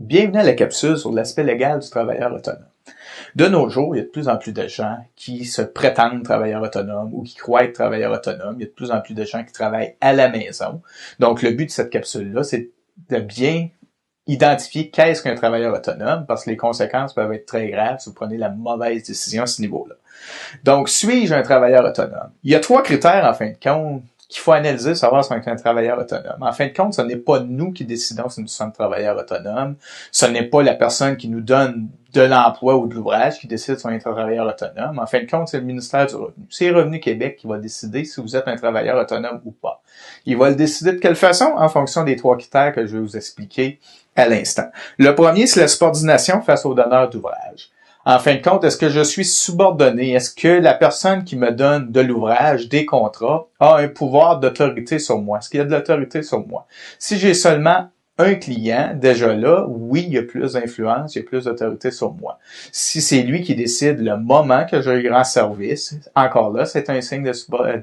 Bienvenue à la capsule sur l'aspect légal du travailleur autonome. De nos jours, il y a de plus en plus de gens qui se prétendent travailleurs autonomes ou qui croient être travailleurs autonomes. Il y a de plus en plus de gens qui travaillent à la maison. Donc, le but de cette capsule-là, c'est de bien identifier qu'est-ce qu'un travailleur autonome, parce que les conséquences peuvent être très graves si vous prenez la mauvaise décision à ce niveau-là. Donc, suis-je un travailleur autonome? Il y a 3 critères, en fin de compte, qu'il faut analyser, savoir si on est un travailleur autonome. En fin de compte, ce n'est pas nous qui décidons si nous sommes travailleurs autonomes. Ce n'est pas la personne qui nous donne de l'emploi ou de l'ouvrage qui décide si on est un travailleur autonome. En fin de compte, c'est le ministère du Revenu. C'est Revenu Québec qui va décider si vous êtes un travailleur autonome ou pas. Il va le décider de quelle façon? En fonction des 3 critères que je vais vous expliquer à l'instant. Le premier, c'est la subordination face au donneur d'ouvrage. En fin de compte, est-ce que je suis subordonné? Est-ce que la personne qui me donne de l'ouvrage, des contrats, a un pouvoir d'autorité sur moi? Est-ce qu'il y a de l'autorité sur moi? Si j'ai seulement un client, déjà là, oui, il y a plus d'influence, il y a plus d'autorité sur moi. Si c'est lui qui décide le moment que je lui rends service, encore là, c'est un signe de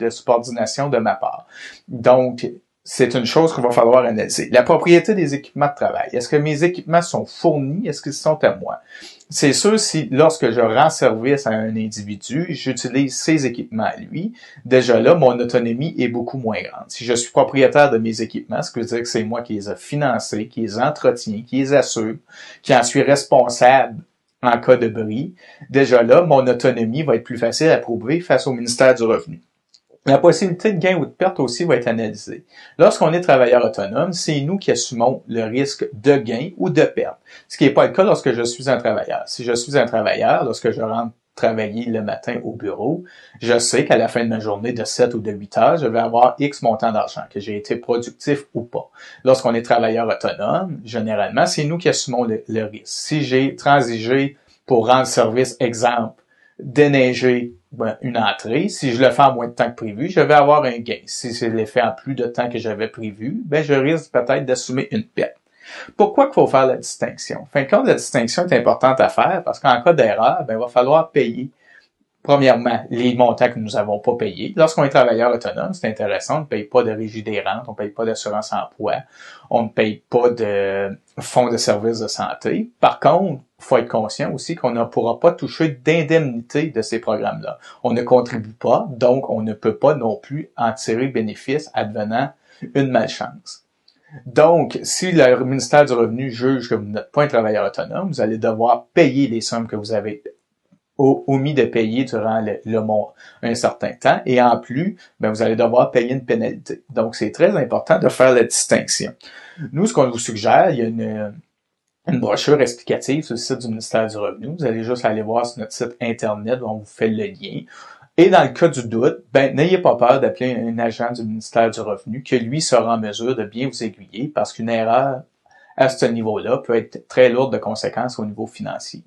subordination de ma part. Donc, c'est une chose qu'il va falloir analyser. La propriété des équipements de travail. Est-ce que mes équipements sont fournis? Est-ce qu'ils sont à moi? C'est sûr, si lorsque je rends service à un individu, j'utilise ses équipements à lui, déjà là, mon autonomie est beaucoup moins grande. Si je suis propriétaire de mes équipements, ce qui veut dire que c'est moi qui les ai financés, qui les entretiens, qui les assure, qui en suis responsable en cas de bris, déjà là, mon autonomie va être plus facile à prouver face au ministère du Revenu. La possibilité de gain ou de perte aussi va être analysée. Lorsqu'on est travailleur autonome, c'est nous qui assumons le risque de gain ou de perte, ce qui n'est pas le cas lorsque je suis un travailleur. Si je suis un travailleur, lorsque je rentre travailler le matin au bureau, je sais qu'à la fin de ma journée de 7 ou de 8 heures, je vais avoir X montant d'argent, que j'ai été productif ou pas. Lorsqu'on est travailleur autonome, généralement, c'est nous qui assumons le risque. Si j'ai transigé pour rendre service, exemple, déneiger une entrée, si je le fais en moins de temps que prévu, je vais avoir un gain. Si je l'ai fait en plus de temps que j'avais prévu, je risque peut-être d'assumer une perte. Pourquoi qu'il faut faire la distinction? En fin de compte, la distinction est importante à faire parce qu'en cas d'erreur, il va falloir payer, premièrement, les montants que nous n'avons pas payés. Lorsqu'on est travailleur autonome, c'est intéressant, on ne paye pas de régie des rentes, on ne paye pas d'assurance emploi, on ne paye pas de fonds de services de santé. Par contre, il faut être conscient aussi qu'on ne pourra pas toucher d'indemnité de ces programmes-là. On ne contribue pas, donc on ne peut pas non plus en tirer bénéfice advenant une malchance. Donc, si le ministère du Revenu juge que vous n'êtes pas un travailleur autonome, vous allez devoir payer les sommes que vous avez omis de payer durant un certain temps, et en plus, vous allez devoir payer une pénalité. Donc, c'est très important de faire la distinction. Nous, ce qu'on vous suggère, il y a une brochure explicative sur le site du ministère du Revenu. Vous allez juste aller voir sur notre site Internet où on vous fait le lien. Et dans le cas du doute, n'ayez pas peur d'appeler un agent du ministère du Revenu que lui sera en mesure de bien vous aiguiller parce qu'une erreur à ce niveau-là peut être très lourde de conséquences au niveau financier.